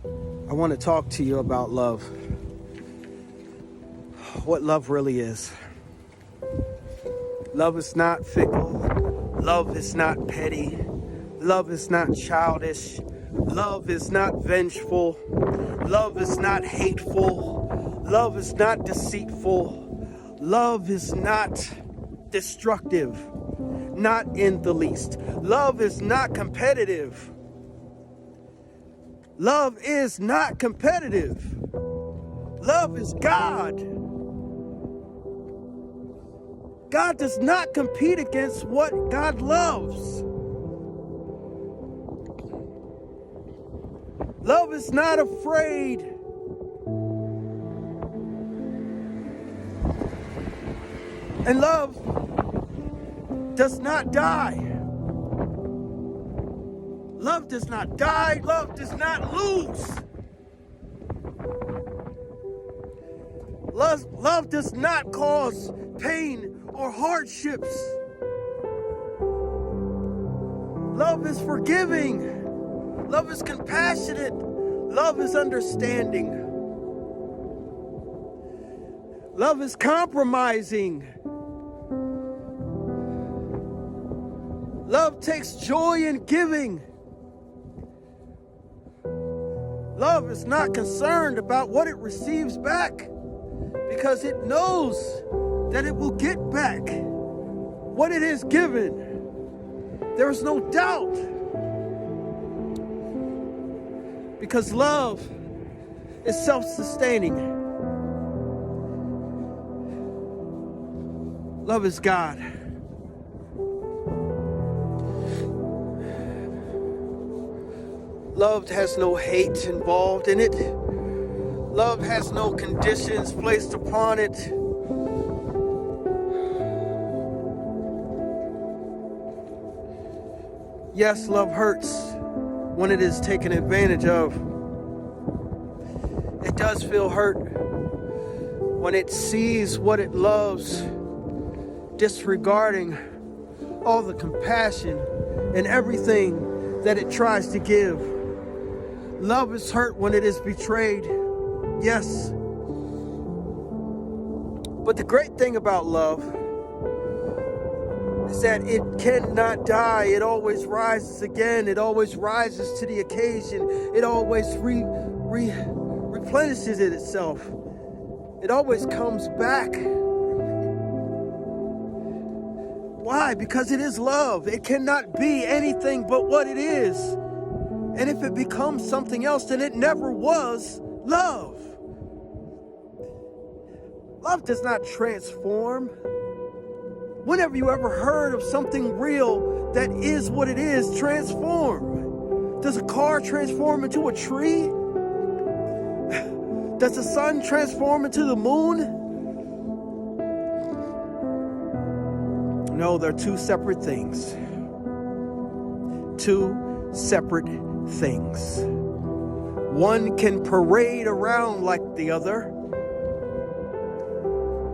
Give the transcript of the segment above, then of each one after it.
I want to talk to you about love. What love really is. Love is not fickle. Love is not petty. Love is not childish. Love is not vengeful. Love is not hateful. Love is not deceitful. Love is not destructive. Not in the least. Love is not competitive. Love is not competitive. Love is God. God does not compete against what God loves. Love is not afraid. And love does not die. Love does not die. Love does not lose. Love does not cause pain or hardships. Love is forgiving. Love is compassionate. Love is understanding. Love is compromising. Love takes joy in giving. Love is not concerned about what it receives back because it knows that it will get back what it has given. There is no doubt because love is self-sustaining. Love is God. Love has no hate involved in it. Love has no conditions placed upon it. Yes, love hurts when it is taken advantage of. It does feel hurt when it sees what it loves, disregarding all the compassion and everything that it tries to give. Love is hurt when it is betrayed. Yes. But the great thing about love is that it cannot die. It always rises again. It always rises to the occasion. It always replenishes itself. It always comes back. Why? Because it is love. It cannot be anything but what it is. And if it becomes something else, then it never was love. Love does not transform. Whenever you ever heard of something real that is what it is, transform. Does a car transform into a tree? Does the sun transform into the moon? No, they're two separate things. Two separate things. One can parade around like the other,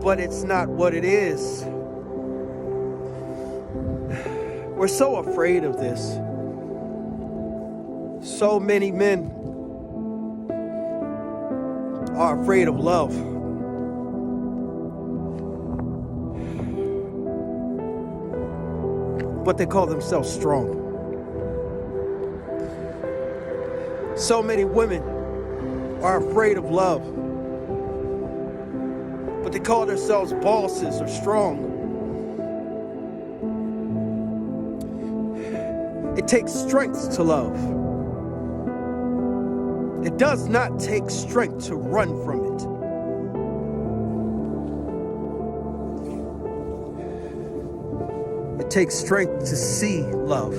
but it's not what it is. We're so afraid of this. So many men are afraid of love. But they call themselves strong. So many women are afraid of love, but they call themselves bosses or strong. It takes strength to love. It does not take strength to run from it. It takes strength to see love.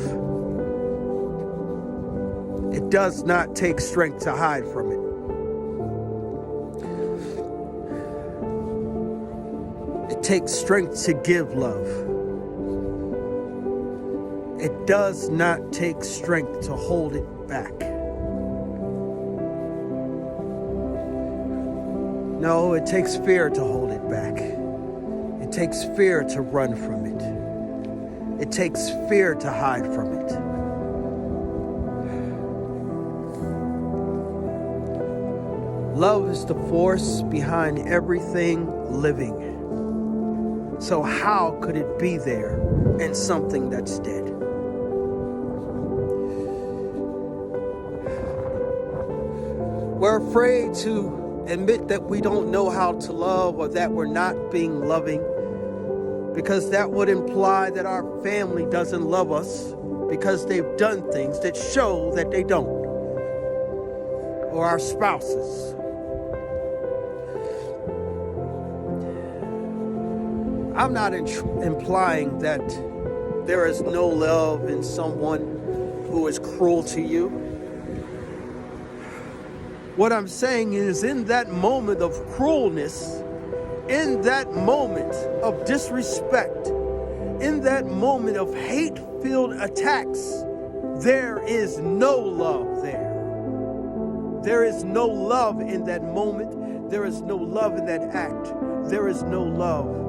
It does not take strength to hide from it. It takes strength to give love. It does not take strength to hold it back. No, it takes fear to hold it back. It takes fear to run from it. It takes fear to hide from it. Love is the force behind everything living. So how could it be there in something that's dead? We're afraid to admit that we don't know how to love or that we're not being loving, because that would imply that our family doesn't love us because they've done things that show that they don't, or our spouses. I'm not implying that there is no love in someone who is cruel to you. What I'm saying is, in that moment of cruelness, in that moment of disrespect, in that moment of hate-filled attacks, there is no love there. There is no love in that moment. There is no love in that act. There is no love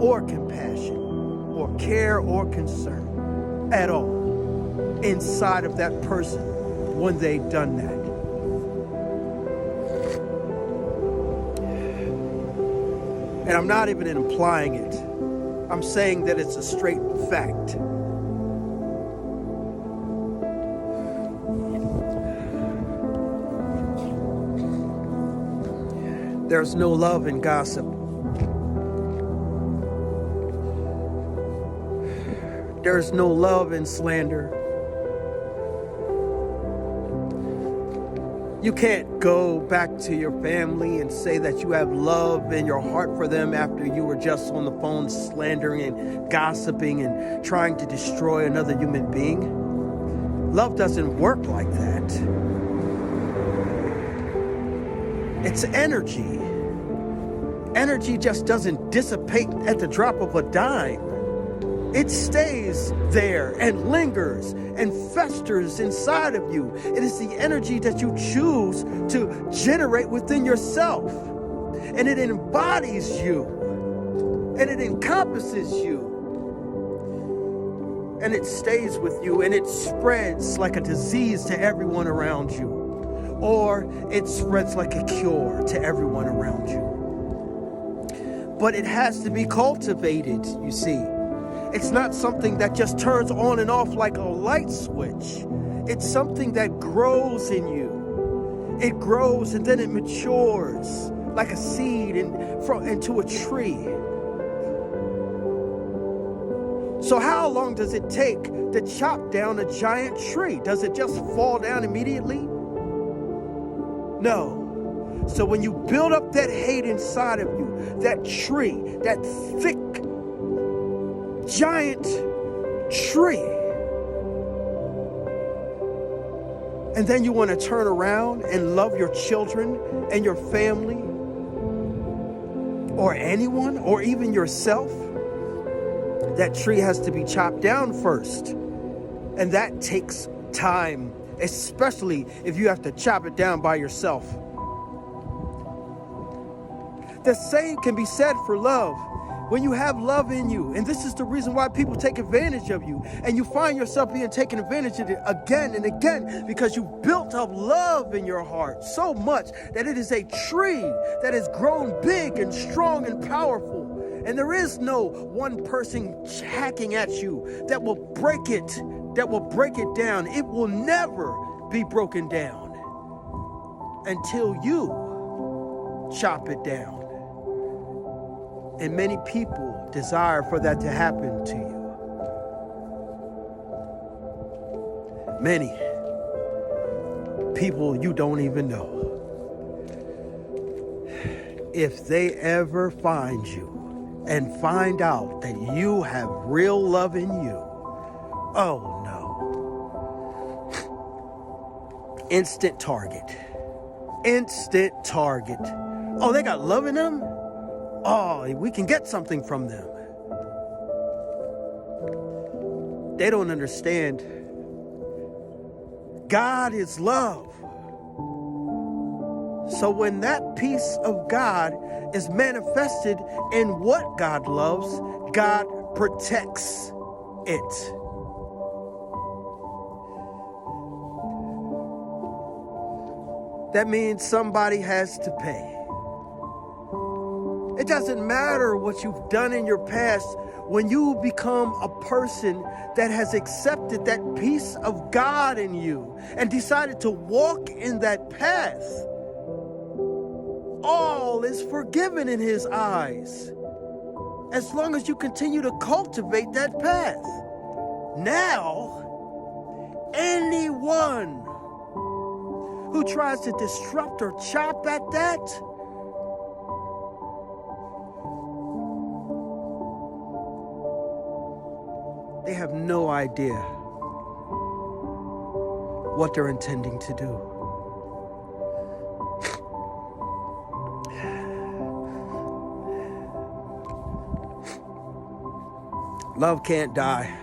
or compassion or care or concern at all inside of that person when they've done that. And I'm not even implying it. I'm saying that it's a straight fact. There's no love in gossip. There's no love in slander. You can't go back to your family and say that you have love in your heart for them after you were just on the phone slandering and gossiping and trying to destroy another human being. Love doesn't work like that. It's energy. Energy just doesn't dissipate at the drop of a dime. It stays there and lingers and festers inside of you. It is the energy that you choose to generate within yourself. And it embodies you. And it encompasses you. And it stays with you, and it spreads like a disease to everyone around you. Or it spreads like a cure to everyone around you. But it has to be cultivated, you see. It's not something that just turns on and off like a light switch. It's something that grows in you. It grows and then it matures like a seed into a tree. So how long does it take to chop down a giant tree? Does it just fall down immediately? No. So when you build up that hate inside of you, that tree, that thick, giant tree, and then you want to turn around and love your children and your family or anyone or even yourself, that tree has to be chopped down first. And that takes time, especially if you have to chop it down by yourself. The same can be said for love. When you have love in you, and this is the reason why people take advantage of you, and you find yourself being taken advantage of again and again, because you built up love in your heart so much that it is a tree that has grown big and strong and powerful. And there is no one person hacking at you that will break it, down. It will never be broken down until you chop it down. And many people desire for that to happen to you. Many people you don't even know. If they ever find you and find out that you have real love in you, oh no. Instant target. Instant target. Oh, they got love in them? Oh, we can get something from them. They don't understand. God is love. So when that piece of God is manifested in what God loves, God protects it. that means somebody has to pay. It doesn't matter what you've done in your past. When you become a person that has accepted that piece of God in you and decided to walk in that path, all is forgiven in his eyes, as long as you continue to cultivate that path. Now, anyone who tries to disrupt or chop at that, they have no idea what they're intending to do. Love can't die.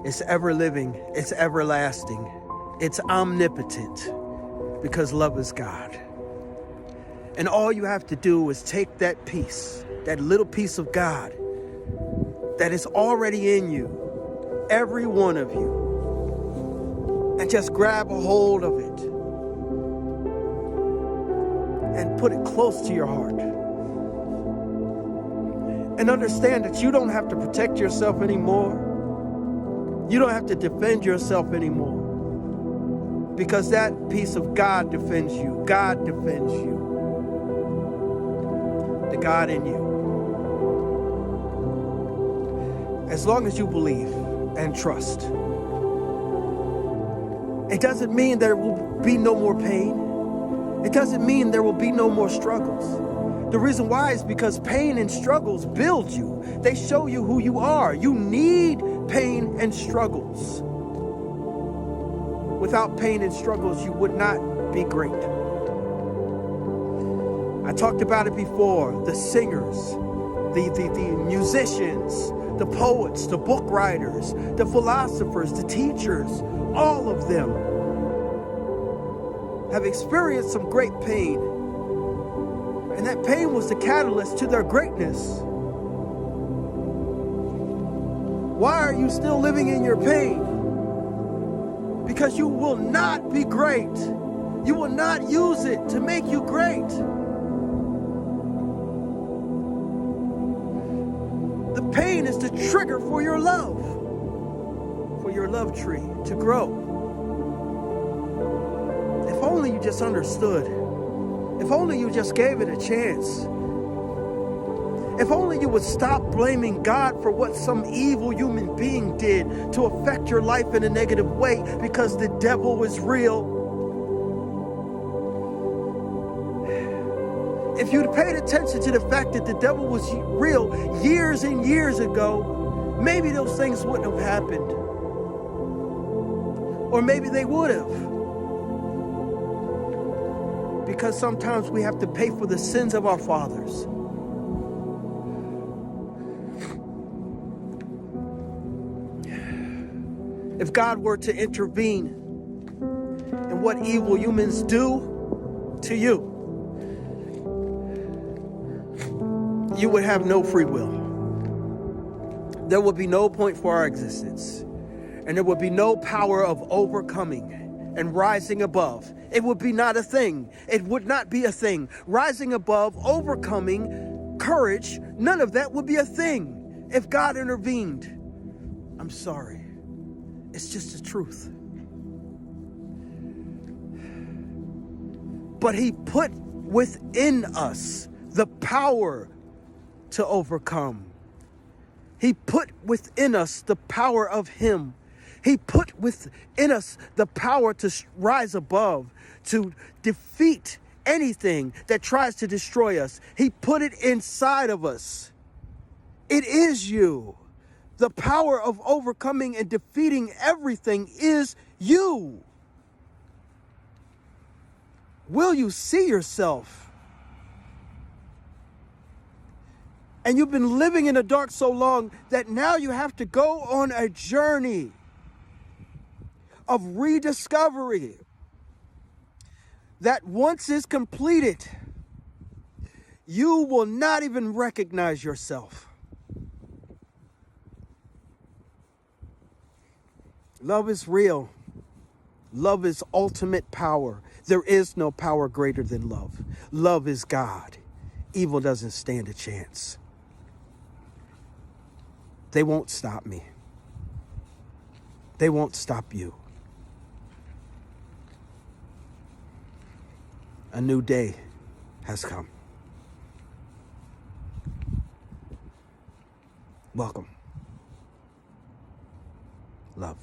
It's ever living. It's everlasting. It's omnipotent, because love is God. And all you have to do is take that piece, that little piece of God that is already in you, every one of you, and just grab a hold of it and put it close to your heart. And understand that you don't have to protect yourself anymore. You don't have to defend yourself anymore, because that piece of God defends you. God defends you. The God in you. As long as you believe and trust. It doesn't mean there will be no more pain. It doesn't mean there will be no more struggles. The reason why is because pain and struggles build you. They show you who you are. You need pain and struggles. Without pain and struggles, you would not be great. I talked about it before. The singers, the musicians, the poets, the book writers, the philosophers, the teachers, all of them have experienced some great pain. And that pain was the catalyst to their greatness. Why are you still living in your pain? Because you will not be great. You will not use it to make you great. The pain is the trigger for your love tree to grow. If only you just understood. If only you just gave it a chance. If only you would stop blaming God for what some evil human being did to affect your life in a negative way, because the devil is real. If you'd paid attention to the fact that the devil was real years and years ago, maybe those things wouldn't have happened. Or maybe they would have. Because sometimes we have to pay for the sins of our fathers. If God were to intervene in what evil humans do to you, you would have no free will. There would be no point for our existence. And there would be no power of overcoming and rising above. It would be not a thing. It would not be a thing. Rising above, overcoming, courage, none of that would be a thing if God intervened. I'm sorry. It's just the truth. But he put within us the power to overcome. He put within us the power of him. He put within us the power to rise above, to defeat anything that tries to destroy us. He put it inside of us. It is you. The power of overcoming and defeating everything is you. Will you see yourself? And you've been living in the dark so long that now you have to go on a journey of rediscovery that once is completed, you will not even recognize yourself. Love is real. Love is ultimate power. There is no power greater than love. Love is God. Evil doesn't stand a chance. They won't stop me. They won't stop you. A new day has come. Welcome. Love.